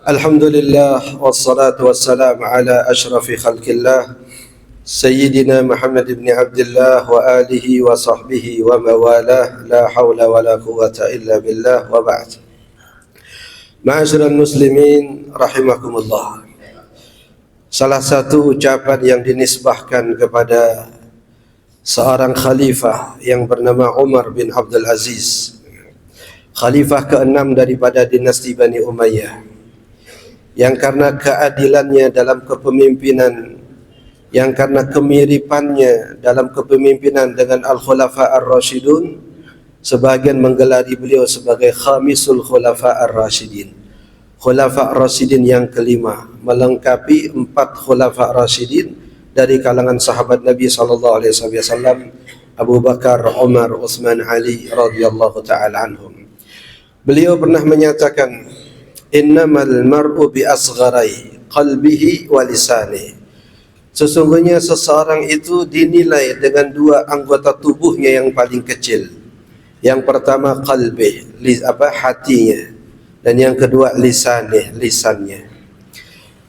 Alhamdulillah wassalatu wassalamu ala ashrafi khalqillah Sayyidina Muhammad ibn Abdullah wa alihi wa sahbihi wa mawalah la hawla wa la quwata illa billah wa ba'd. Ma'asyiral muslimin rahimakumullah. Salah satu ucapan yang dinisbahkan kepada seorang khalifah yang bernama Umar bin Abdul Aziz, khalifah ke-6 daripada dinasti Bani Umayyah, yang karena keadilannya dalam kepemimpinan, yang karena kemiripannya dalam kepemimpinan dengan Al-Khulafa Ar-Rashidun, sebahagian menggelari beliau sebagai Khamisul Khulafa Ar-Rashidin, Khulafa Ar-Rashidin yang kelima, melengkapi 4 Khulafa Ar-Rashidin dari kalangan sahabat Nabi SAW, Abu Bakar, Umar, Uthman, Ali radhiyallahu ta'ala anhum. Beliau pernah menyatakan, innamal mar'u bi asgharai qalbihi wa lisanihi. Sesungguhnya seseorang itu dinilai dengan 2 anggota tubuhnya yang paling kecil. Yang pertama qalbi, hatinya, dan yang kedua lisannya.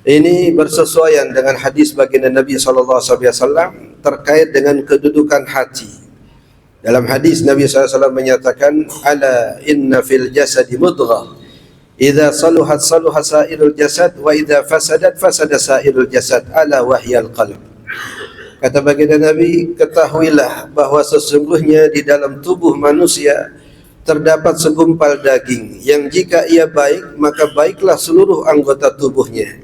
Ini bersesuaian dengan hadis baginda Nabi SAW terkait dengan kedudukan hati. Dalam hadis Nabi SAW menyatakan, ala inna fil jasadi mudghah, idza saluhat saluha sairul jasad wa idza fasadat fasada sairul jasad, ala wahyal qalb. Kata baginda Nabi, ketahuilah bahawa sesungguhnya di dalam tubuh manusia terdapat segumpal daging yang jika ia baik maka baiklah seluruh anggota tubuhnya,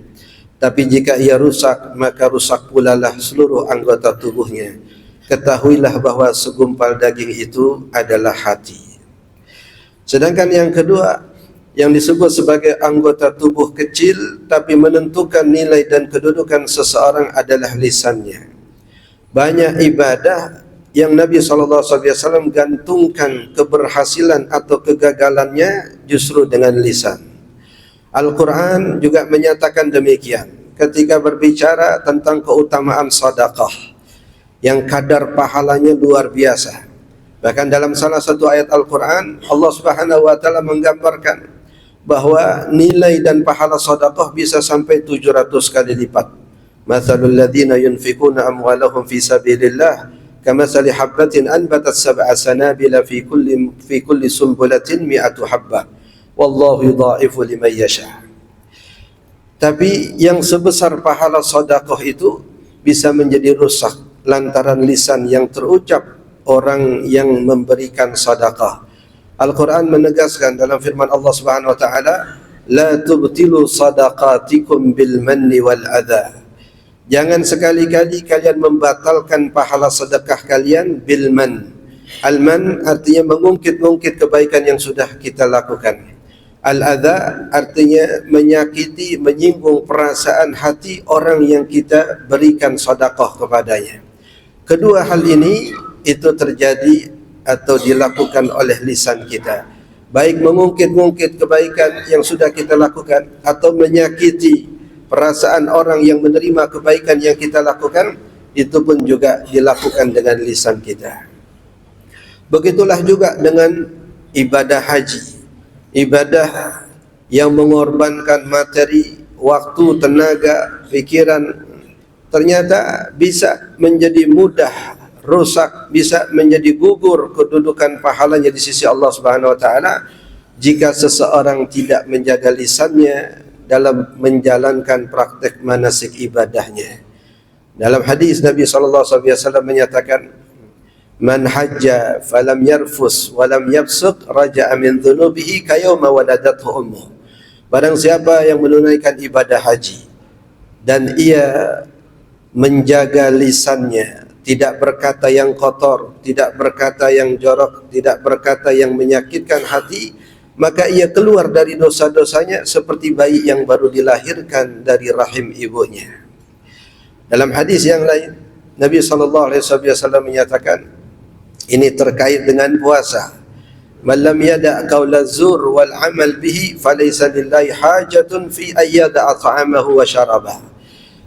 tapi jika ia rusak maka rusak pula lah seluruh anggota tubuhnya. Ketahuilah bahawa segumpal daging itu adalah hati. Sedangkan yang kedua, yang disebut sebagai anggota tubuh kecil tapi menentukan nilai dan kedudukan seseorang adalah lisannya. Banyak ibadah yang Nabi SAW gantungkan keberhasilan atau kegagalannya justru dengan lisan. Al-Quran juga menyatakan demikian ketika berbicara tentang keutamaan sedekah yang kadar pahalanya luar biasa. Bahkan dalam salah satu ayat Al-Quran, Allah Subhanahu wa taala menggambarkan bahwa nilai dan pahala sedekah bisa sampai 700 kali lipat. Mathalul ladzina yunfikuna amwalahum fi sabilillah kamathali habbatin anbatat sab'a sanabila fi kulli sumbulatin mi'atu habbah wallahu yudha'ifu liman yasha. Tapi yang sebesar pahala sedekah itu bisa menjadi rusak lantaran lisan yang terucap orang yang memberikan sedekah. Al-Quran menegaskan dalam firman Allah Subhanahu wa taala, la tubtilu sadaqatikum bil manni wal adha. Jangan sekali-kali kalian membatalkan pahala sedekah kalian bil man. Al-man artinya mengungkit-ungkit kebaikan yang sudah kita lakukan. Al-adha artinya menyakiti, menyinggung perasaan hati orang yang kita berikan sedekah kepadanya. Kedua hal ini itu terjadi atau dilakukan oleh lisan kita, baik mengungkit-ungkit kebaikan yang sudah kita lakukan atau menyakiti perasaan orang yang menerima kebaikan yang kita lakukan, itu pun juga dilakukan dengan lisan kita. Begitulah juga dengan ibadah haji, ibadah yang mengorbankan materi, waktu, tenaga, pikiran, ternyata bisa menjadi mudah rusak, bisa menjadi gugur kedudukan pahalanya di sisi Allah Subhanahu wa taala jika seseorang tidak menjaga lisannya dalam menjalankan praktek manasik ibadahnya. Dalam hadis Nabi SAW menyatakan, man hajja falam yarfus walam yafsuq raja'a min dhunubihi kayawma waladathu ummuh. Barang siapa yang menunaikan ibadah haji dan ia menjaga lisannya, tidak berkata yang kotor, tidak berkata yang jorok, tidak berkata yang menyakitkan hati, maka ia keluar dari dosa-dosanya seperti bayi yang baru dilahirkan dari rahim ibunya. Dalam hadis yang lain, Nabi SAW menyatakan, ini terkait dengan puasa, man lam yada' qawla zur wal amal bihi falaysa lillahi hajatun fi ayyada ta'amahu wa syarabah.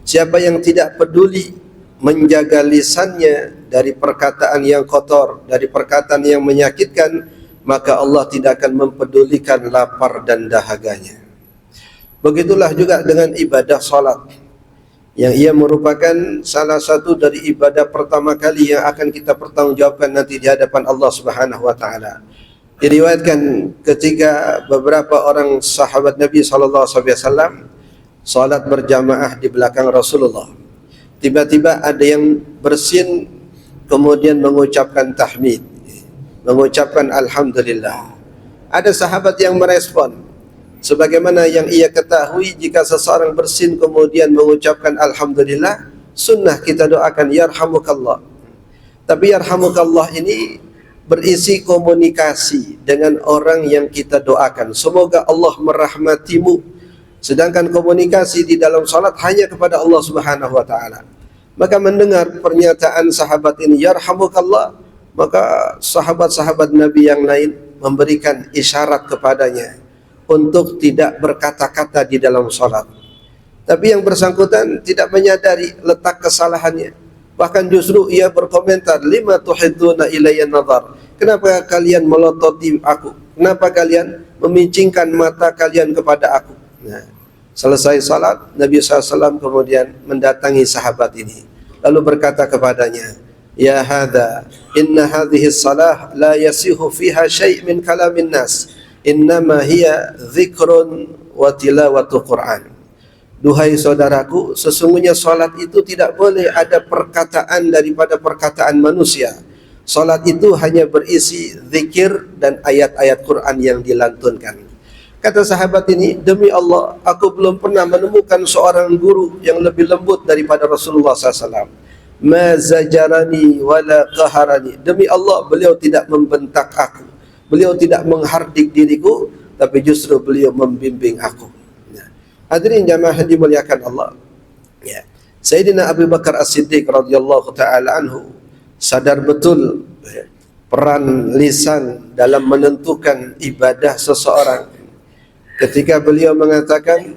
Siapa yang tidak peduli menjaga lisannya dari perkataan yang kotor, dari perkataan yang menyakitkan, maka Allah tidak akan mempedulikan lapar dan dahaganya. Begitulah juga dengan ibadah salat, yang ia merupakan salah satu dari ibadah pertama kali yang akan kita pertanggungjawabkan nanti di hadapan Allah Subhanahu wa taala. Diriwayatkan ketika beberapa orang sahabat Nabi sallallahu alaihi wasallam salat berjamaah di belakang Rasulullah. Tiba-tiba ada yang bersin kemudian mengucapkan tahmid, mengucapkan alhamdulillah. Ada sahabat yang merespon sebagaimana yang ia ketahui, jika seseorang bersin kemudian mengucapkan alhamdulillah, sunnah kita doakan yarhamukallah. Tapi yarhamukallah ini berisi komunikasi dengan orang yang kita doakan, semoga Allah merahmatimu. Sedangkan komunikasi di dalam salat hanya kepada Allah Subhanahu wa taala. Maka mendengar pernyataan sahabat ini yarhamukallah, maka sahabat-sahabat Nabi yang lain memberikan isyarat kepadanya untuk tidak berkata-kata di dalam salat. Tapi yang bersangkutan tidak menyadari letak kesalahannya. Bahkan justru ia berkomentar, lima tuhidduna ilayya nazar. Kenapa kalian melototi aku? Kenapa kalian memincingkan mata kalian kepada aku? Nah, selesai salat, Nabi SAW kemudian mendatangi sahabat ini, lalu berkata kepadanya, ya hadha, inna hadhihi salah la yasihu fiha syai' min kalamin nas, innama hiya dzikrun wa tilawatu Qur'an. Duhai saudaraku, sesungguhnya salat itu tidak boleh ada perkataan daripada perkataan manusia. Salat itu hanya berisi zikir dan ayat-ayat Quran yang dilantunkan. Kata sahabat ini, demi Allah, aku belum pernah menemukan seorang guru yang lebih lembut daripada Rasulullah SAW. Ma zajarani wala qaharani. Demi Allah, beliau tidak membentak aku, beliau tidak menghardik diriku, tapi justru beliau membimbing aku. Hadirin jamaah yang dimuliakan Allah, ya, Sayyidina Abu Bakar As-Siddiq radhiyallahu taala anhu sadar betul peran lisan dalam menentukan ibadah seseorang. Ketika beliau mengatakan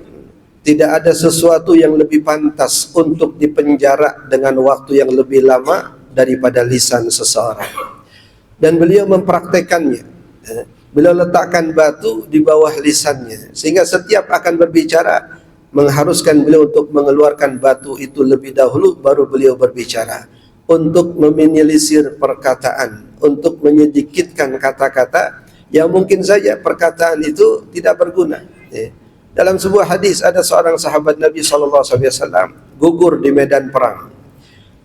tidak ada sesuatu yang lebih pantas untuk dipenjara dengan waktu yang lebih lama daripada lisan seseorang. Dan beliau mempraktekannya. Beliau letakkan batu di bawah lisannya, sehingga setiap akan berbicara mengharuskan beliau untuk mengeluarkan batu itu lebih dahulu, baru beliau berbicara, untuk meminimalisir perkataan, untuk menyedikitkan kata-kata yang mungkin saja perkataan itu tidak berguna. Dalam sebuah hadis, ada seorang sahabat Nabi SAW gugur di medan perang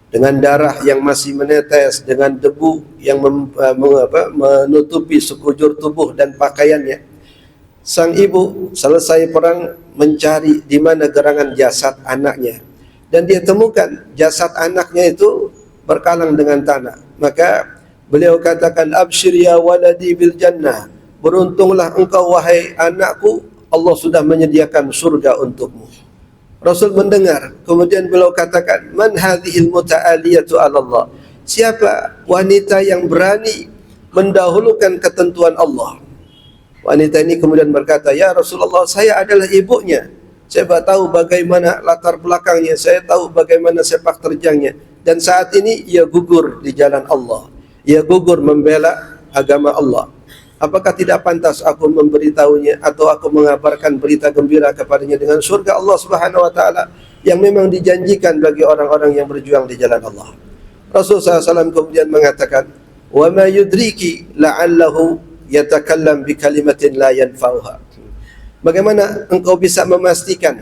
dengan darah yang masih menetes, dengan debu yang menutupi sekujur tubuh dan pakaiannya. Sang ibu selesai perang mencari di mana gerangan jasad anaknya, dan dia temukan jasad anaknya itu berkalang dengan tanah. Maka beliau katakan, absyir ya waladi bil jannah, beruntunglah engkau wahai anakku, Allah sudah menyediakan surga untukmu. Rasul mendengar, kemudian beliau katakan, man hadhil muta'aliyatu 'ala Allah? Siapa wanita yang berani mendahulukan ketentuan Allah? Wanita ini kemudian berkata, ya Rasulullah, saya adalah ibunya. Saya tahu bagaimana latar belakangnya, saya tahu bagaimana sepak terjangnya, dan saat ini ia gugur di jalan Allah. Ia gugur membela agama Allah. Apakah tidak pantas aku memberitahunya atau aku mengabarkan berita gembira kepadanya dengan surga Allah Subhanahu wa taala yang memang dijanjikan bagi orang-orang yang berjuang di jalan Allah? Rasulullah SAW kemudian mengatakan, wa ma yudriki la'allahu yatakallam bi kalimatin la yanfa'uha. Bagaimana engkau bisa memastikan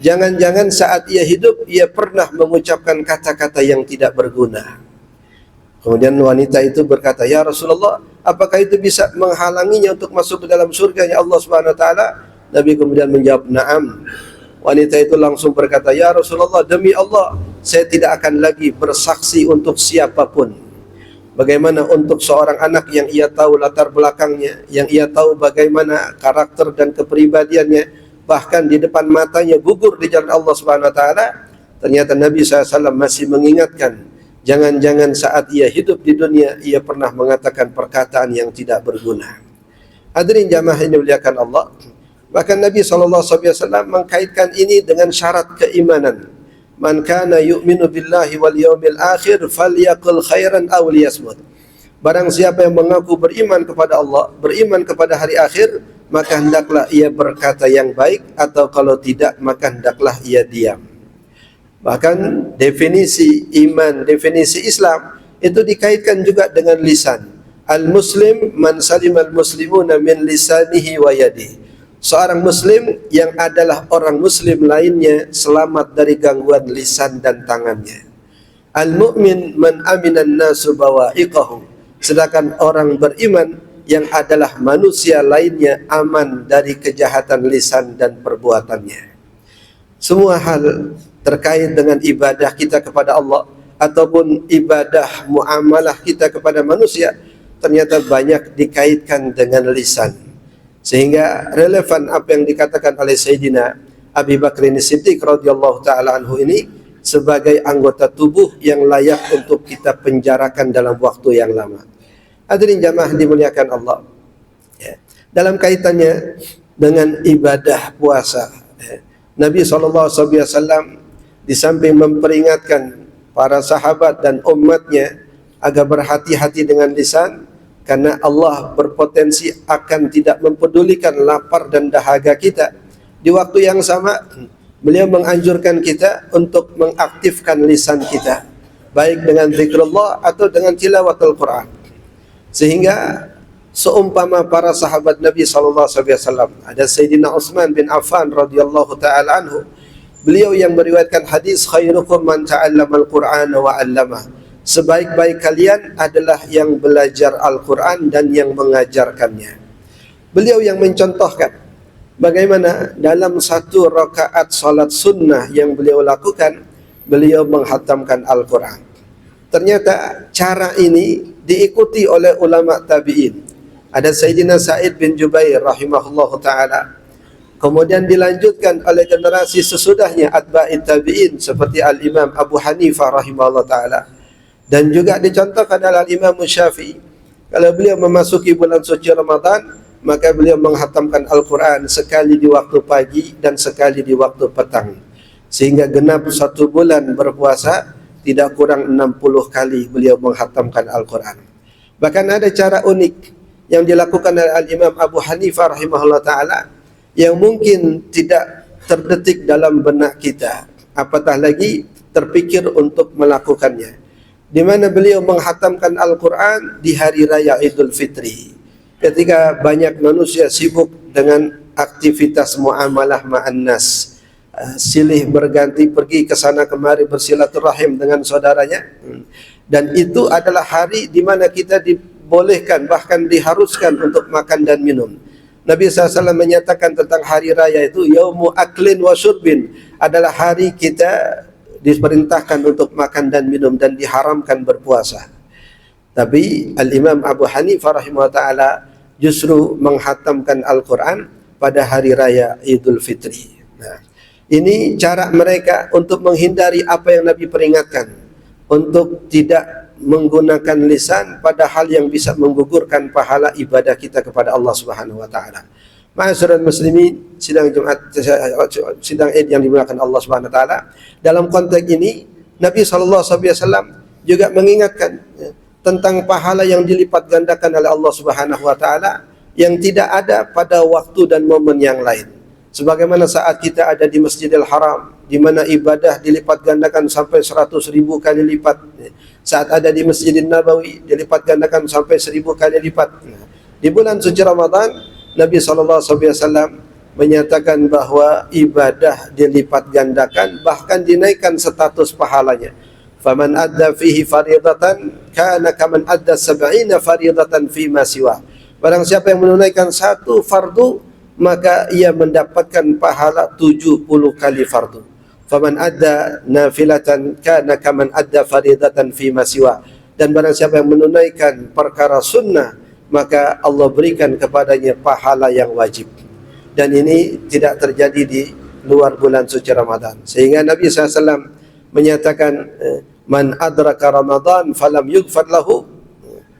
jangan-jangan saat ia hidup ia pernah mengucapkan kata-kata yang tidak berguna? Kemudian wanita itu berkata, ya Rasulullah, apakah itu bisa menghalanginya untuk masuk ke dalam surganya Allah Subhanahu wa taala? Nabi kemudian menjawab, na'am. Wanita itu langsung berkata, ya Rasulullah, demi Allah, saya tidak akan lagi bersaksi untuk siapapun. Bagaimana untuk seorang anak yang ia tahu latar belakangnya, yang ia tahu bagaimana karakter dan kepribadiannya, bahkan di depan matanya gugur di jalan Allah Subhanahu wa taala, ternyata Nabi SAW masih mengingatkan, jangan-jangan saat ia hidup di dunia ia pernah mengatakan perkataan yang tidak berguna. Hadirin jamaah yang dimuliakan Allah, bahkan Nabi SAW mengkaitkan ini dengan syarat keimanan. Man kana yu'minu billahi wal yawmil akhir falyaqul khairan aw liyasmut. Barang siapa yang mengaku beriman kepada Allah, beriman kepada hari akhir, maka hendaklah ia berkata yang baik, atau kalau tidak maka hendaklah ia diam. Bahkan definisi iman, definisi Islam itu dikaitkan juga dengan lisan. Al-muslim man salimal muslimuna min lisanihi wa yadihi. Seorang muslim yang adalah orang muslim lainnya selamat dari gangguan lisan dan tangannya. Al-mu'min man aminan nasu bawa'iqahu. Sedangkan orang beriman yang adalah manusia lainnya aman dari kejahatan lisan dan perbuatannya. Semua hal terkait dengan ibadah kita kepada Allah ataupun ibadah muamalah kita kepada manusia ternyata banyak dikaitkan dengan lisan. Sehingga relevan apa yang dikatakan oleh Sayyidina Abi Bakrin Siddiq radhiyallahu taala anhu ini sebagai anggota tubuh yang layak untuk kita penjarakan dalam waktu yang lama. Hadirin jamaah dimuliakan Allah. Ya. Dalam kaitannya dengan ibadah puasa, ya, Nabi SAW di samping memperingatkan para sahabat dan umatnya agar berhati-hati dengan lisan, karena Allah berpotensi akan tidak mempedulikan lapar dan dahaga kita. Di waktu yang sama, beliau menganjurkan kita untuk mengaktifkan lisan kita, baik dengan zikrullah atau dengan tilawatul Quran. Sehingga seumpama para sahabat Nabi SAW, ada Sayyidina Utsman bin Affan radhiyallahu ta'ala anhu, beliau yang meriwayatkan hadis, khairukum man ta'allamal Qur'ana wa 'allamah. Sebaik-baik kalian adalah yang belajar Al-Quran dan yang mengajarkannya. Beliau yang mencontohkan bagaimana dalam satu rakaat salat sunnah yang beliau lakukan, beliau menghatamkan Al-Quran. Ternyata cara ini diikuti oleh ulama tabi'in. Ada Sayyidina Sa'id bin Jubair rahimahullahu ta'ala. Kemudian dilanjutkan oleh generasi sesudahnya atba'it tabi'in seperti Al-Imam Abu Hanifah rahimahullahu ta'ala. Dan juga dicontohkan oleh Imam Syafi'i. Kalau beliau memasuki bulan suci Ramadan, maka beliau menghatamkan Al-Quran sekali di waktu pagi dan sekali di waktu petang. Sehingga genap 1 bulan berpuasa, tidak kurang 60 kali beliau menghatamkan Al-Quran. Bahkan ada cara unik yang dilakukan oleh Al-Imam Abu Hanifah rahimahullah ta'ala, yang mungkin tidak terdetik dalam benak kita, apatah lagi terpikir untuk melakukannya. Di mana beliau menghatamkan Al-Quran di hari raya Idul Fitri, ketika banyak manusia sibuk dengan aktivitas muamalah ma'an nas, silih berganti pergi ke sana kemari bersilaturahim dengan saudaranya. Dan itu adalah hari di mana kita dibolehkan, bahkan diharuskan untuk makan dan minum. Nabi SAW menyatakan tentang hari raya itu, yaumu aklin wa syurbin, adalah hari kita diperintahkan untuk makan dan minum dan diharamkan berpuasa. Tapi Al-Imam Abu Hanifah rahimahullah ta'ala justru menghatamkan Al-Quran pada hari raya Idul Fitri. Nah, ini cara mereka untuk menghindari apa yang Nabi peringatkan, untuk tidak menggunakan lisan pada hal yang bisa menggugurkan pahala ibadah kita kepada Allah Subhanahu wa taala. Ma'asyiral muslimin, sidang Jumat, sidang Id yang dimuliakan Allah Subhanahu wa taala. Dalam konteks ini, Nabi SAW juga mengingatkan tentang pahala yang dilipat gandakan oleh Allah Subhanahu wa taala yang tidak ada pada waktu dan momen yang lain. Sebagaimana saat kita ada di Masjidil Haram, di mana ibadah dilipat gandakan sampai 100.000 kali lipat. Saat ada di Masjidil Nabawi, dilipat gandakan sampai 1000 kali lipat. Di bulan suci Ramadan, Nabi SAW menyatakan bahwa ibadah dilipat gandakan, bahkan dinaikkan status pahalanya. Faman adda fihi faridatan kana kaman adda 70 faridatan fi ma siwa. Barang siapa yang menunaikan 1 fardu, maka ia mendapatkan pahala 70 kali fardu. Faman adda nafilatan kana kaman adda faridatan fi ma siwa. Dan barang siapa yang menunaikan perkara sunnah, maka Allah berikan kepadanya pahala yang wajib. Dan ini tidak terjadi di luar bulan suci Ramadan. Sehingga Nabi SAW menyatakan, man adraka Ramadan falam yughfar lahu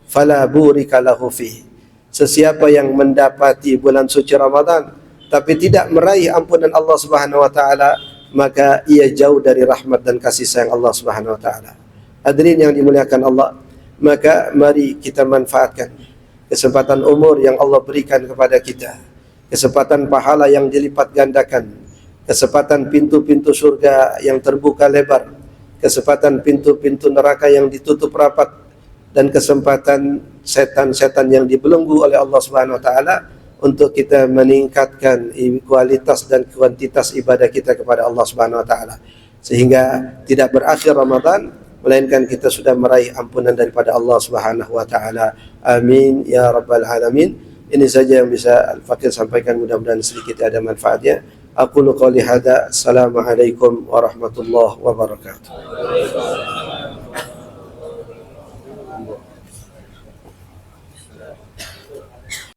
fala burika lahu fihi. Sesiapa yang mendapati bulan suci Ramadan tapi tidak meraih ampunan Allah Subhanahu wa taala, maka ia jauh dari rahmat dan kasih sayang Allah Subhanahu wa taala. Hadirin yang dimuliakan Allah, maka mari kita manfaatkan kesempatan umur yang Allah berikan kepada kita, kesempatan pahala yang dilipat gandakan, kesempatan pintu-pintu surga yang terbuka lebar, kesempatan pintu-pintu neraka yang ditutup rapat, dan kesempatan setan-setan yang dibelenggu oleh Allah Subhanahu wa taala untuk kita meningkatkan kualitas dan kuantitas ibadah kita kepada Allah Subhanahu wa taala, sehingga tidak berakhir Ramadan melainkan kita sudah meraih ampunan daripada Allah Subhanahu wa taala. Amin ya rabbal alamin. Ini saja yang bisa Al-Fakir sampaikan, mudah-mudahan sedikit ada manfaatnya. Aqulu qouli hadza. Assalamualaikum warahmatullahi wabarakatuh.